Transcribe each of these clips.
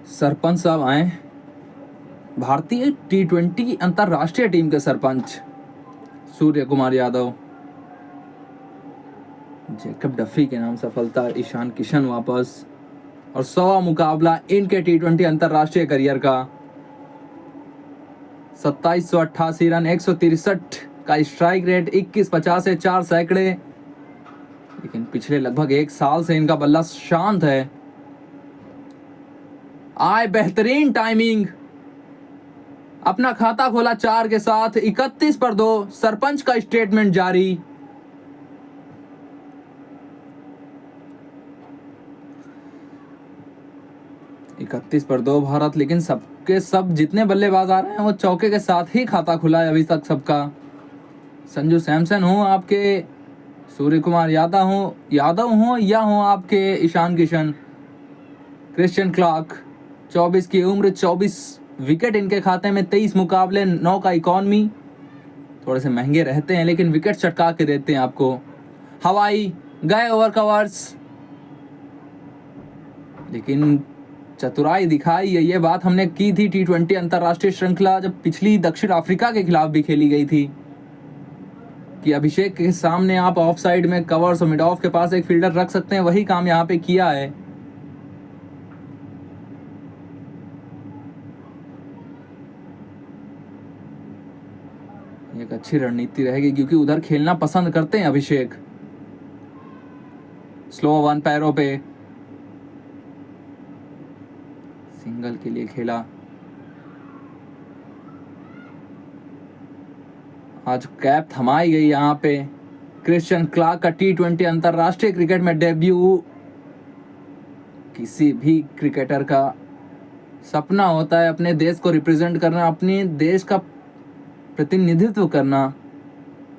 सरपंच साहब आए भारतीय T20 अंतर्राष्ट्रीय टीम के सरपंच सूर्य कुमार यादव। जैकब डफी के नाम सफलता, ईशान किशन वापस और 100वां मुकाबला इनके T20 अंतर्राष्ट्रीय करियर का। 2788 रन, 163 का स्ट्राइक रेट, 21-50 से 4 सैकड़े। लेकिन पिछले लगभग 1 साल से इनका बल्ला शांत है। आए बेहतरीन टाइमिंग, अपना खाता खोला 4 के साथ, 31 पर 2, सरपंच का स्टेटमेंट जारी। इकतीस पर 2 भारत, लेकिन सबके सब जितने बल्लेबाज आ रहे हैं वो चौके के साथ ही खाता खुला है अभी तक सबका। संजू सैमसन हो आपके, सूर्य कुमार यादव हो या हो आपके ईशान किशन, क्रिश्चियन क्लार्क, 24 की उम्र, 24 विकेट इनके खाते में, 23 मुकाबले, 9 का इकॉनमी। थोड़े से महंगे रहते हैं लेकिन विकेट चटका के देते हैं आपको। हवाई गए ओवर कवर्स, लेकिन चतुराई दिखाई है। ये बात हमने की थी T20 अंतर्राष्ट्रीय श्रृंखला जब पिछली दक्षिण अफ्रीका के खिलाफ भी खेली गई थी कि अभिषेक के सामने आप ऑफ साइड में कवर्स और मिड ऑफ के पास एक फील्डर रख सकते हैं। वही काम यहाँ पे किया है। एक अच्छी रणनीति रहेगी क्योंकि उधर खेलना पसंद करते हैं अभिषेक। स्लो 1 पैरों पे, सिंगल के लिए खेला। आज कैप थमाई गई यहाँ पे। क्रिश्चियन क्लार्क का T20 अंतर्राष्ट्रीय क्रिकेट में डेब्यू किसी भी क्रिकेटर का सपना होता है, अपने देश को रिप्रेजेंट करना, अपने देश का प्रतिनिधित्व करना।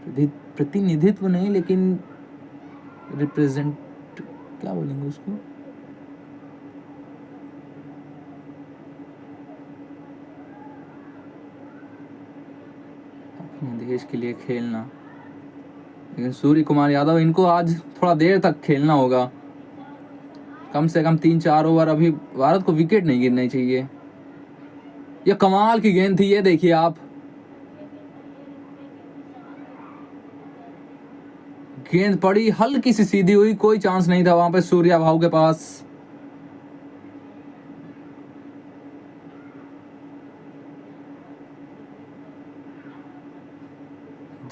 प्रतिनिधित्व नहीं लेकिन रिप्रेजेंट, क्या बोलेंगे उसको, अपने देश के लिए खेलना। लेकिन सूर्य कुमार यादव, इनको आज थोड़ा देर तक खेलना होगा, कम से कम 3-4 ओवर। अभी भारत को विकेट नहीं गिरनी चाहिए। यह कमाल की गेंद थी, ये देखिए आप, गेंद पड़ी हल्की सी सीधी हुई, कोई चांस नहीं था वहां पे सूर्या भाऊ के पास।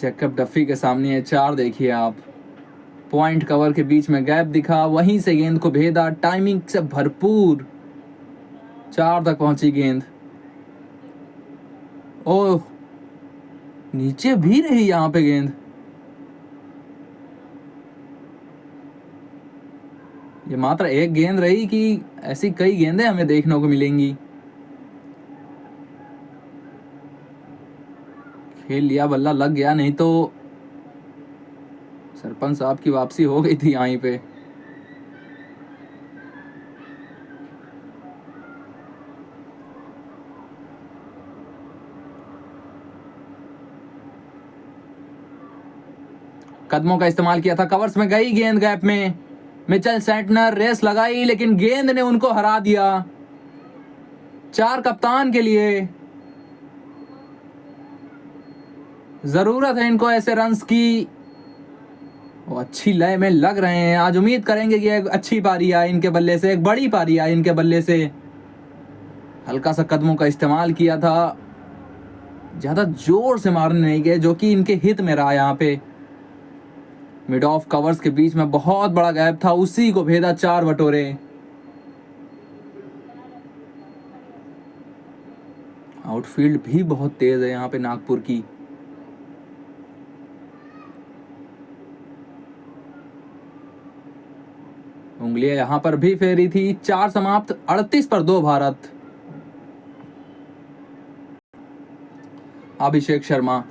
जैकब डफी के सामने है 4, देखिए आप, पॉइंट कवर के बीच में गैप दिखा, वहीं से गेंद को भेदा, टाइमिंग से भरपूर 4 तक पहुंची गेंद। ओह, नीचे भी रही यहां पे गेंद। ये मात्र एक गेंद रही कि ऐसी कई गेंदें हमें देखने को मिलेंगी। खेल लिया, बल्ला लग गया, नहीं तो सरपंच साहब की वापसी हो गई थी यहीं पे। कदमों का इस्तेमाल किया था, कवर्स में गई गेंद गैप में। मिचेल सेंटनर रेस लगाई लेकिन गेंद ने उनको हरा दिया। 4 कप्तान के लिए जरूरत है इनको ऐसे रन्स की। वो अच्छी लय में लग रहे हैं। आज उम्मीद करेंगे कि एक अच्छी पारी आए इनके बल्ले से, एक बड़ी पारी आए इनके बल्ले से। हल्का सा कदमों का इस्तेमाल किया था, ज्यादा जोर से मारने नहीं गए, जो कि इनके हित में रहा। यहाँ पे मिड ऑफ कवर्स के बीच में बहुत बड़ा गैप था, उसी को भेदा 4 बटोरे। आउटफील्ड भी बहुत तेज है यहाँ पे नागपुर की। उंगलियां यहां पर भी फेरी थी। 4 समाप्त, 38 पर 2 भारत। अभिषेक शर्मा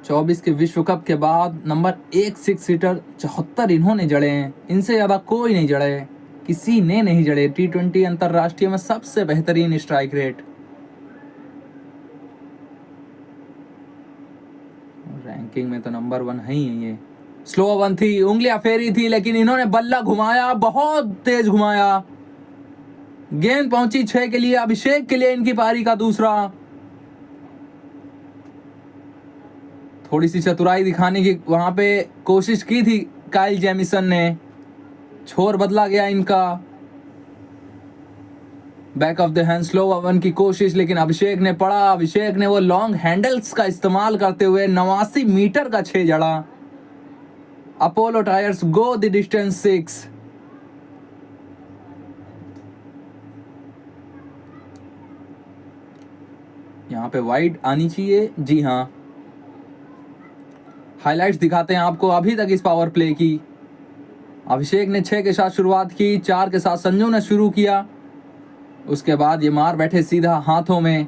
24 के विश्व कप के बाद नंबर 1 6 सीटर 74 इन्होंने जड़े हैं। इनसे ज्यादा कोई नहीं जड़े, किसी ने नहीं जड़े। T20 अंतर्राष्ट्रीय में सबसे बेहतरीन स्ट्राइक रेट। रैंकिंग में तो नंबर 1 है ही ये। स्लो 1 थी, उंगलियां फेरी थी, लेकिन इन्होंने बल्ला घुमाया, बहुत तेज घुमाया। गेंद पहुंची 6 के लिए, अभिषेक के लिए इनकी पारी का दूसरा। थोड़ी सी चतुराई दिखाने की वहां पे कोशिश की थी काइल जेमिसन ने, छोर बदला गया इनका, back of the hand slow oven की कोशिश, लेकिन अभिषेक ने पड़ा। अभिषेक ने वो लॉन्ग हैंडल्स का इस्तेमाल करते हुए 89 मीटर का 6 जड़ा। Apollo tyres go the distance 6। यहां पे वाइड आनी चाहिए, जी हाँ। हाइलाइट्स दिखाते हैं आपको अभी तक इस पावर प्ले की। अभिषेक ने 6 के साथ शुरुआत की, 4 के साथ संजू ने शुरू किया, उसके बाद ये मार बैठे सीधा हाथों में।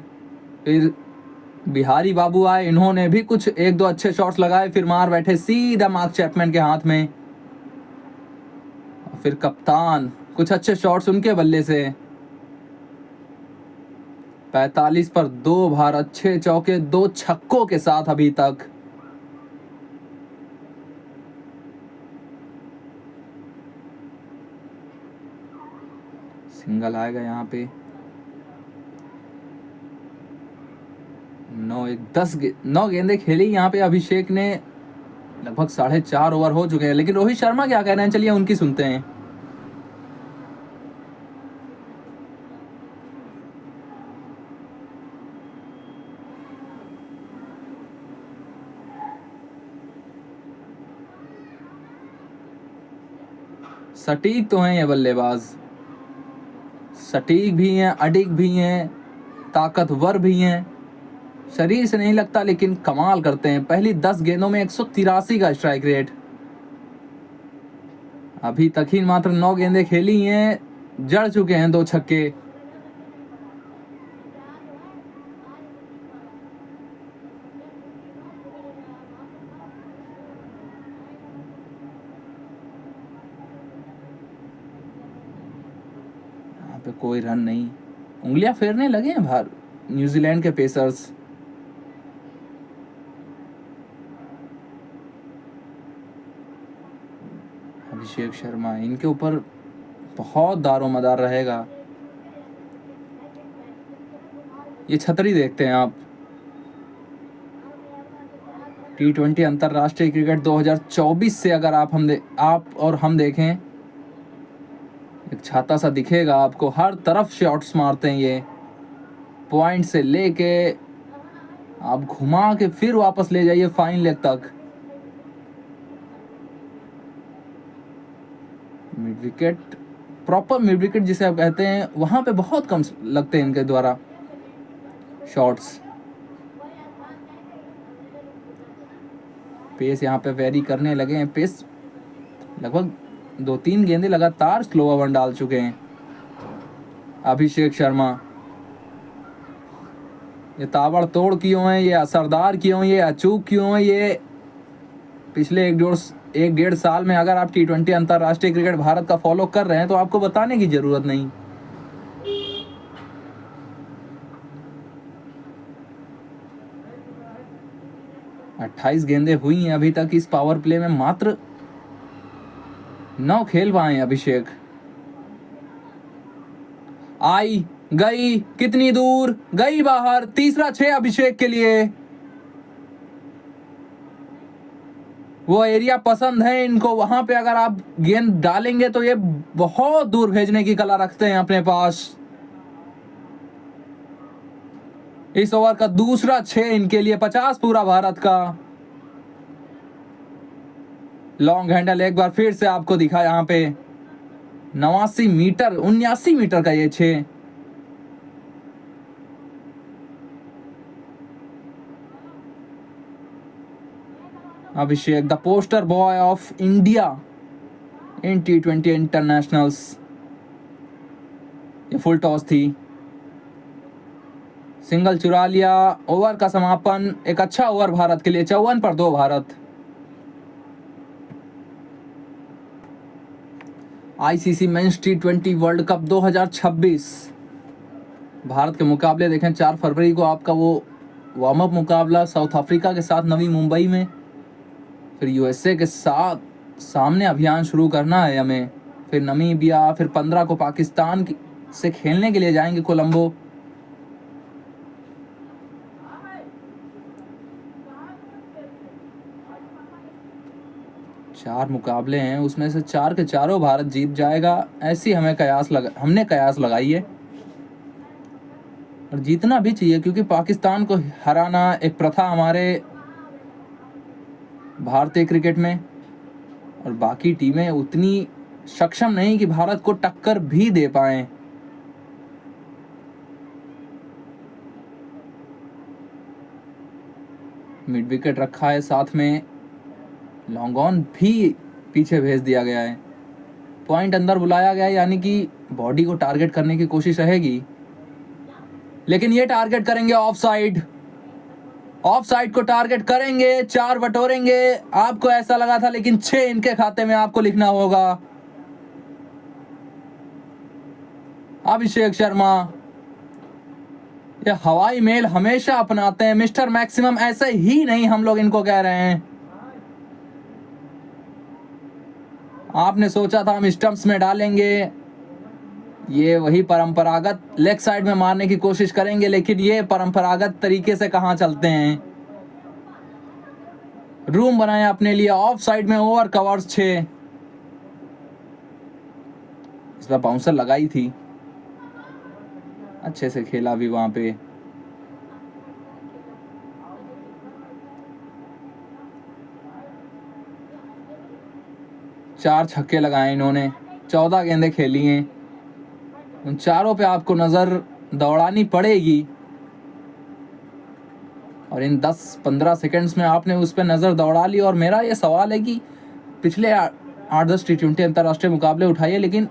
फिर बिहारी बाबू आए, इन्होंने भी कुछ 1-2 अच्छे शॉट्स लगाए, फिर मार बैठे सीधा मार्क चैपमैन के हाथ में। फिर कप्तान, कुछ अच्छे शॉट्स उनके बल्ले से। 45 पर 2 भारत, 6 चौके 2 छक्कों के साथ अभी तक। सिंगल आएगा यहाँ पे। 9 गेंदें खेली यहाँ पे अभिषेक ने, लगभग 4.5 ओवर हो चुके हैं। लेकिन रोहित शर्मा क्या कह रहे हैं, चलिए उनकी सुनते हैं। सटीक तो हैं ये बल्लेबाज, सटीक भी हैं, अडिग भी हैं, ताकतवर भी हैं। शरीर से नहीं लगता लेकिन कमाल करते हैं। पहली 10 गेंदों में 183 का स्ट्राइक रेट। अभी तक ही मात्र 9 गेंदें खेली हैं, जड़ चुके हैं 2 छक्के। यहाँ पे कोई रन नहीं, उंगलियां फेरने लगे हैं बाहर न्यूजीलैंड के पेसर्स। अभिषेक शर्मा, इनके ऊपर बहुत दारोमदार रहेगा। ये छतरी देखते हैं आप। T20 अंतरराष्ट्रीय क्रिकेट 2024 से अगर आप और हम देखें, एक छाता सा दिखेगा आपको, हर तरफ शॉट्स मारते हैं ये। पॉइंट से लेके आप घुमा के फिर वापस ले जाइए फाइन लेग तक। Mid wicket, proper mid wicket जिसे आप कहते हैं, वहां पे बहुत कम लगते हैं इनके द्वारा शॉट्स। पेस यहाँ पे वेरी करने लगे हैं। पेस लगभग 2-3 गेंदें लगातार स्लो ओवर डाल चुके हैं अभिषेक शर्मा। ये ताबड़तोड़ क्यों है, ये असरदार क्यों, ये अचूक क्यों है, ये पिछले 1-1.5 साल में अगर आप T20 अंतरराष्ट्रीय क्रिकेट भारत का फॉलो कर रहे हैं तो आपको बताने की जरूरत नहीं। अट्ठाईस गेंदें हुई हैं अभी तक इस पावर प्ले में, मात्र 9 खेल पाए अभिषेक। आई गई, कितनी दूर गई, बाहर। तीसरा 6 अभिषेक के लिए। वो एरिया पसंद है इनको, वहां पे अगर आप गेंद डालेंगे तो ये बहुत दूर भेजने की कला रखते हैं अपने पास। इस ओवर का दूसरा 6 इनके लिए, 50 पूरा भारत का। लॉन्ग हैंडल एक बार फिर से आपको दिखा यहां पे। 79 मीटर का ये 6। Abhishek, the poster boy of India in T20 internationals. ये फुल टॉस थी, सिंगल चुरा लिया। ओवर का समापन, एक अच्छा ओवर भारत के लिए। 54 पर 2 Bharat. ICC men's T20 world cup 2026 Bharat के मुकाबले देखें। 4 फरवरी को आपका वो वार्म अप मुकाबला साउथ अफ्रीका के साथ नवी मुंबई में, फिर USA के साथ सामने अभियान शुरू करना है हमें, फिर नमीबिया, फिर 15 को पाकिस्तान से खेलने के लिए जाएंगे कोलंबो। चार मुकाबले हैं, उसमें से 4 के चारों भारत जीत जाएगा, ऐसी हमने कयास लगाई है। और जीतना भी चाहिए, क्योंकि पाकिस्तान को हराना एक प्रथा हमारे भारतीय क्रिकेट में, और बाकी टीमें उतनी सक्षम नहीं कि भारत को टक्कर भी दे पाएं। मिड विकेट रखा है, साथ में लॉन्ग ऑन भी पीछे भेज दिया गया है। पॉइंट अंदर बुलाया गया है, यानी कि बॉडी को टारगेट करने की कोशिश रहेगी, लेकिन ये टारगेट करेंगे ऑफ साइड। ऑफ साइड को टारगेट करेंगे, 4 बटोरेंगे। आपको ऐसा लगा था, लेकिन 6 इनके खाते में आपको लिखना होगा। अभिषेक शर्मा ये हवाई मेल हमेशा अपनाते हैं, मिस्टर मैक्सिमम ऐसे ही नहीं हम लोग इनको कह रहे हैं। आपने सोचा था हम स्टंप्स में डालेंगे, ये वही परंपरागत लेग साइड में मारने की कोशिश करेंगे, लेकिन ये परंपरागत तरीके से कहां चलते हैं। रूम बनाया अपने लिए ऑफ साइड में, ओवर कवर्स 6। इस बार बाउंसर लगाई थी, अच्छे से खेला भी वहां पे। चार छक्के लगाए इन्होंने, 14 गेंदें खेली हैं। उन चारों पे आपको नजर दौड़ानी पड़ेगी, और इन 10-15 सेकंड्स में आपने उस पर नजर दौड़ा ली। और मेरा ये सवाल है कि पिछले 8-10 T20 अंतर्राष्ट्रीय मुकाबले उठाइए, लेकिन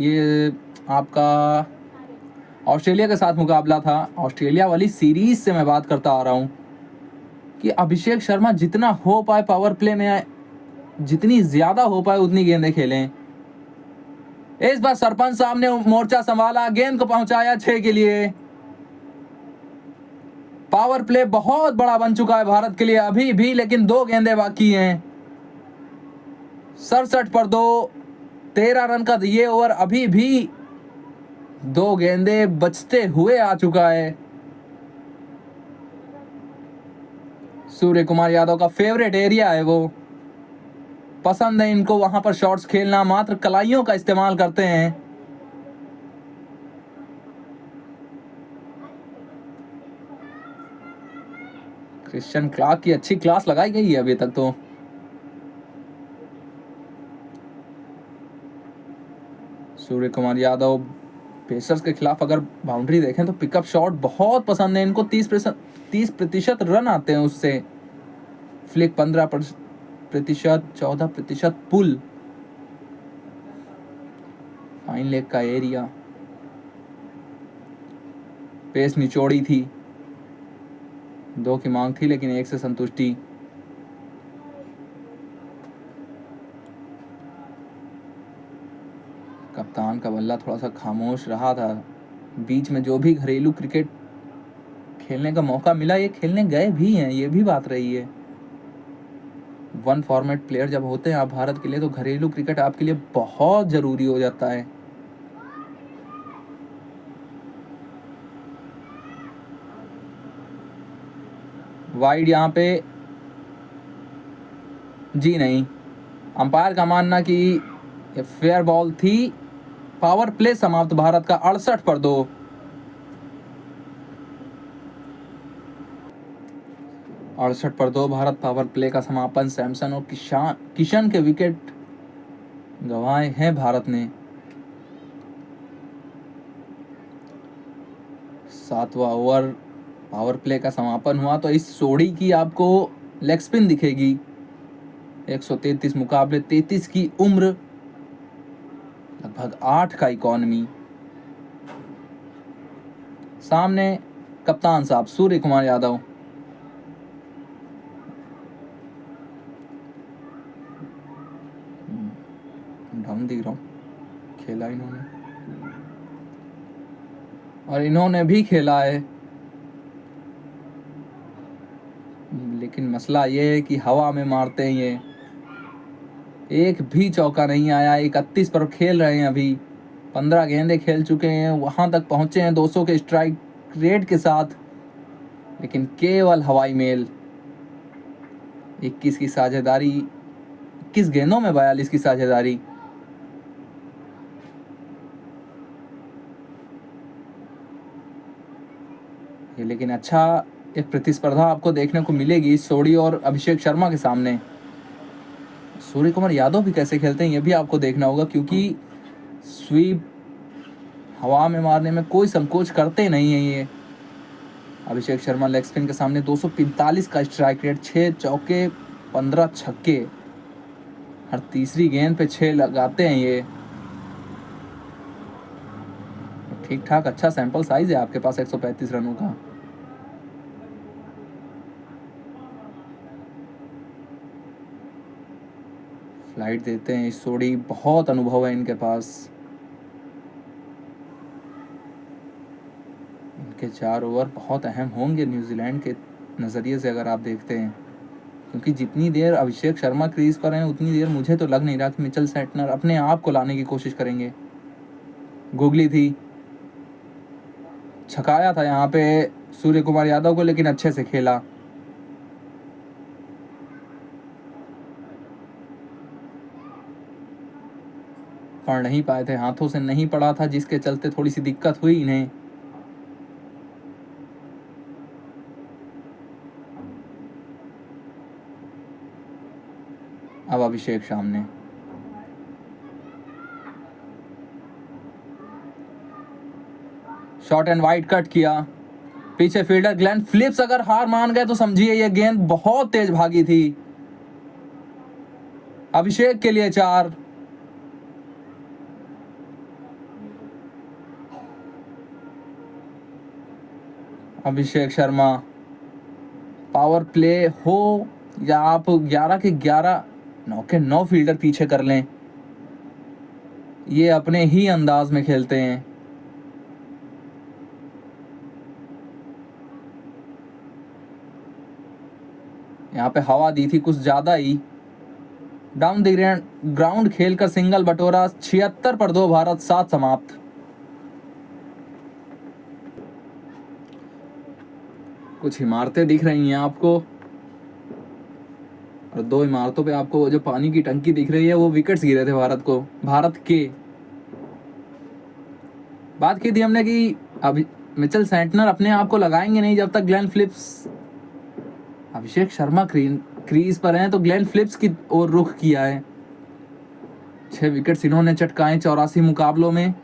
ये आपका ऑस्ट्रेलिया के साथ मुकाबला था, ऑस्ट्रेलिया वाली सीरीज से मैं बात करता आ रहा हूँ, कि अभिषेक शर्मा जितना हो पाए पावर प्ले में, जितनी ज्यादा हो पाए उतनी गेंदें खेलें। इस बार सरपंच साहब ने मोर्चा संभाला, गेंद को पहुंचाया 6 के लिए। पावर प्ले बहुत बड़ा बन चुका है भारत के लिए अभी भी, लेकिन 2 गेंदें बाकी हैं। 67 पर 2, 13 रन का ये ओवर अभी भी 2 गेंदें बचते हुए आ चुका है। सूर्य कुमार यादव का फेवरेट एरिया है, वो पसंद है इनको वहां पर शॉट्स खेलना, मात्र कलाइयों का इस्तेमाल करते हैं। क्रिश्चियन क्लार्क की अच्छी क्लास लगाई गई है अभी तक तो। सूर्य कुमार यादव पेसर्स के खिलाफ अगर बाउंड्री देखें तो पिकअप शॉट बहुत पसंद है इनको, 30% रन आते हैं उससे। फ्लिक 15%, 14% पुल। फाइन लेग का एरिया, पेस निचोड़ी थी, 2 की मांग थी, लेकिन 1 से संतुष्टि। कप्तान का बल्ला थोड़ा सा खामोश रहा था। बीच में जो भी घरेलू क्रिकेट खेलने का मौका मिला, ये खेलने गए भी हैं, ये भी बात रही है। 1 फॉर्मेट प्लेयर जब होते हैं आप भारत के लिए, तो घरेलू क्रिकेट आपके लिए बहुत जरूरी हो जाता है। वाइड यहाँ पे जी नहीं, अंपायर का मानना कि ये फेयर बॉल थी। पावर प्ले समाप्त भारत का 68 पर 2। भारत पावर प्ले का समापन। सैमसन और किशन के विकेट गंवाए हैं भारत ने। 7वां ओवर पावर प्ले का समापन हुआ, तो इस सोडी की आपको लेग स्पिन दिखेगी। 133 मुकाबले, 33 की उम्र, लगभग 8 का इकॉनमी। सामने कप्तान साहब सूर्य कुमार यादव। ढंग दिख रहा हूं, खेला इन्होंने, और इन्होंने भी खेला है, लेकिन मसला ये है कि हवा में मारते हैं ये। एक भी चौका नहीं आया, 31 पर खेल रहे हैं अभी। 15 गेंदें खेल चुके हैं, वहाँ तक पहुँचे हैं 200 के स्ट्राइक रेट के साथ, लेकिन केवल हवाई मेल। 21 की साझेदारी, 21 गेंदों में 42 की साझेदारी। ये लेकिन अच्छा एक प्रतिस्पर्धा आपको देखने को मिलेगी सोडी और अभिषेक शर्मा के सामने। सूर्य कुमार यादव भी कैसे खेलते हैं ये भी आपको देखना होगा, क्योंकि स्वीप हवा में मारने में कोई संकोच करते नहीं हैं ये। अभिषेक शर्मा लेग स्पिन के सामने 245 का स्ट्राइक रेट, 6 चौके 15 छक्के, हर तीसरी गेंद पे 6 लगाते हैं ये। ठीक ठाक अच्छा सैंपल साइज है आपके पास 135 रनों का। फ्लाइट देते हैं सोडी, बहुत अनुभव है इनके पास। इनके 4 ओवर बहुत अहम होंगे न्यूजीलैंड के नज़रिए से अगर आप देखते हैं, क्योंकि जितनी देर अभिषेक शर्मा क्रीज पर हैं उतनी देर मुझे तो लग नहीं रहा कि मिचेल सैंटनर अपने आप को लाने की कोशिश करेंगे। गुगली थी, छकाया था यहाँ पे सूर्य कुमार यादव को, लेकिन अच्छे से खेला। पढ़ नहीं पाए थे, हाथों से नहीं पड़ा था, जिसके चलते थोड़ी सी दिक्कत हुई इन्हें। अब अभिषेक सामने, शॉर्ट एंड वाइड कट किया, पीछे फील्डर ग्लेन फिलिप्स अगर हार मान गए तो समझिए ये गेंद बहुत तेज भागी थी। अभिषेक के लिए 4। अभिषेक शर्मा, पावर प्ले हो या आप 11 के 11 9 के 9 फील्डर पीछे कर लें, ये अपने ही अंदाज में खेलते हैं। यहाँ पे हवा दी थी कुछ ज़्यादा ही। डाउन द ग्राउंड खेलकर सिंगल बटोरा, 76 पर 2 भारत, 7 समाप्त। कुछ इमारतें दिख रही हैं आपको, और 2 इमारतों पे आपको जो पानी की टंकी दिख रही है वो विकेट्स गिरे थे भारत के। बात की थी हमने कि अभी मिचेल सैंटनर अपने आप को लगाएंगे नहीं जब तक Glenn Phillips, Abhishek Sharma crease पर हैं तो ग्लेन फिलिप्स की ओर रुख किया है। 6 विकेट्स इन्होंने चटकाए 84 मुकाबलों में।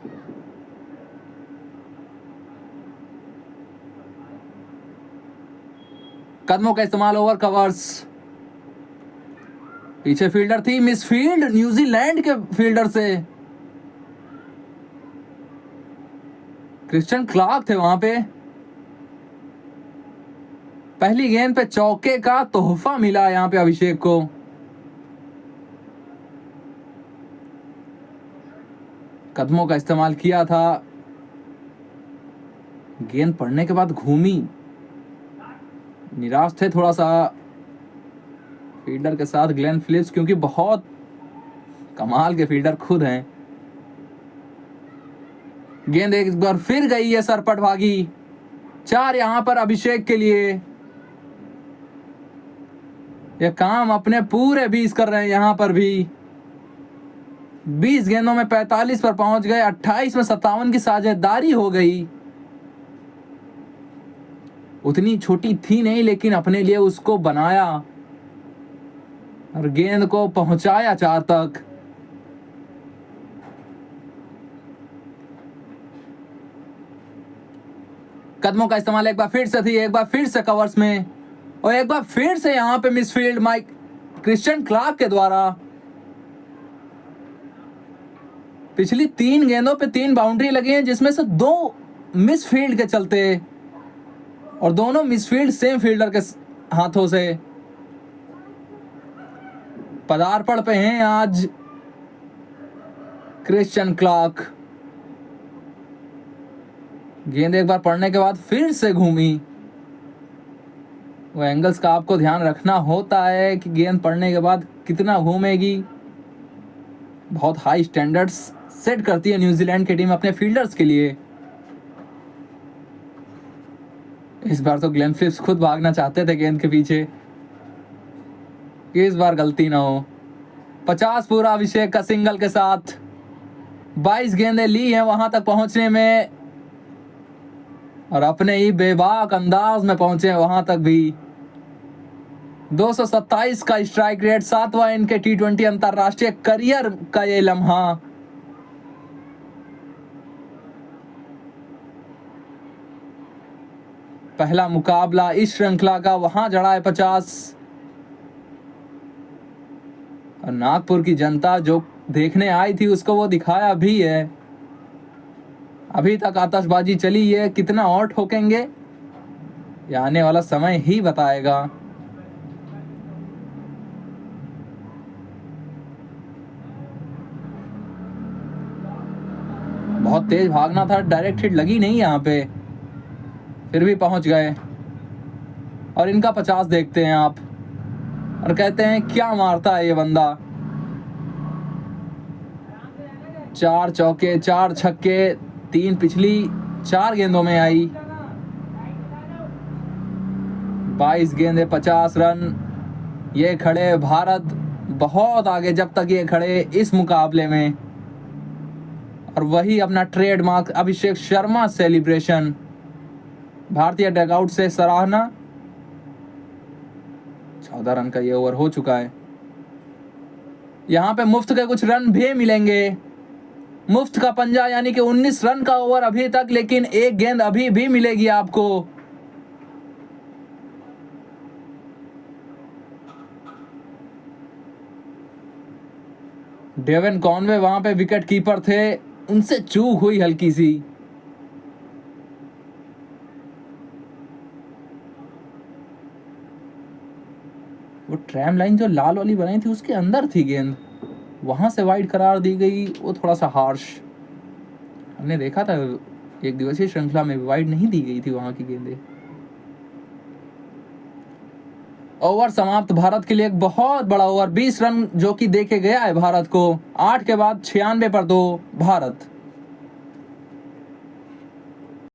कदमों का इस्तेमाल, ओवर कवर्स, पीछे फील्डर थी, मिसफील्ड न्यूजीलैंड के फील्डर से। क्रिश्चियन क्लार्क थे वहां पे। पहली गेंद पे चौके का तोहफा मिला यहां पे अभिषेक को। कदमों का इस्तेमाल किया था, गेंद पड़ने के बाद घूमी, निराश थे थोड़ा सा फील्डर के साथ ग्लेन फिलिप्स, क्योंकि बहुत कमाल के फील्डर खुद हैं। गेंद एक बार फिर गई है सरपट भागी, 4 यहां पर अभिषेक के लिए। ये काम अपने पूरे 20 कर रहे हैं यहां पर भी। 20 गेंदों में 45 पर पहुंच गए, 28 में 57 की साझेदारी हो गई। उतनी छोटी थी नहीं, लेकिन अपने लिए उसको बनाया और गेंद को पहुंचाया 4 तक। कदमों का इस्तेमाल एक बार फिर से थी, एक बार फिर से कवर्स में, और एक बार फिर से यहां पे मिसफील्ड माइक क्रिश्चियन क्लार्क के द्वारा। पिछली 3 गेंदों पे 3 बाउंड्री लगी हैं, जिसमें से 2 मिसफील्ड के चलते, और दोनों मिसफील्ड सेम फील्डर के हाथों से। पदार्पण पे हैं आज क्रिश्चियन क्लार्क। गेंद एक बार पड़ने के बाद फिर से घूमी। वो एंगल्स का आपको ध्यान रखना होता है कि गेंद पड़ने के बाद कितना घूमेगी। बहुत हाई स्टैंडर्ड्स सेट करती है न्यूजीलैंड की टीम अपने फील्डर्स के लिए। इस बार तो ग्लेन फिलिप्स खुद भागना चाहते थे गेंद के पीछे कि इस बार गलती ना हो। 50 पूरा अभिषेक का सिंगल के साथ 22 गेंदें ली हैं वहां तक पहुंचने में और अपने ही बेबाक अंदाज में पहुंचे वहां तक भी। 227 का स्ट्राइक रेट, 7वां इनके T20 अंतरराष्ट्रीय करियर का ये लम्हा। पहला मुकाबला इस श्रृंखला का, वहां जड़ा है 50 और नागपुर की जनता जो देखने आई थी उसको वो दिखाया भी है। अभी तक आतिशबाजी चली है, कितना और ठोकेंगे ये आने वाला समय ही बताएगा। बहुत तेज भागना था, डायरेक्ट हिट लगी नहीं यहाँ पे, फिर भी पहुंच गए। और इनका 50 देखते हैं आप और कहते हैं क्या मारता है ये बंदा। 4 चौके 4 छक्के, 3 पिछली 4 गेंदों में आई। 22 गेंदे 50 रन। ये खड़े भारत बहुत आगे जब तक ये खड़े इस मुकाबले में। और वही अपना ट्रेडमार्क अभिषेक शर्मा सेलिब्रेशन, भारतीय डगआउट से सराहना। 14 रन का ये ओवर हो चुका है। यहाँ पे मुफ्त के कुछ रन भी मिलेंगे, मुफ्त का पंजा, यानी कि 19 रन का ओवर अभी तक, लेकिन एक गेंद अभी भी मिलेगी आपको। डेवन कॉनवे वहां पे विकेट कीपर थे, उनसे चूक हुई हल्की सी। वो ट्रैम लाइन जो लाल वाली बनाई थी उसके अंदर थी गेंद, वहां से वाइड करार दी गई, वो थोड़ा सा हार्श। हमने देखा था एक दिवसीय श्रृंखला में वाइड नहीं दी गई थी वहां की गेंदें। ओवर समाप्त भारत के लिए, एक बहुत बड़ा ओवर, 20 रन जो कि देके गया है भारत को। 8 के बाद 96 पर 2 भारत।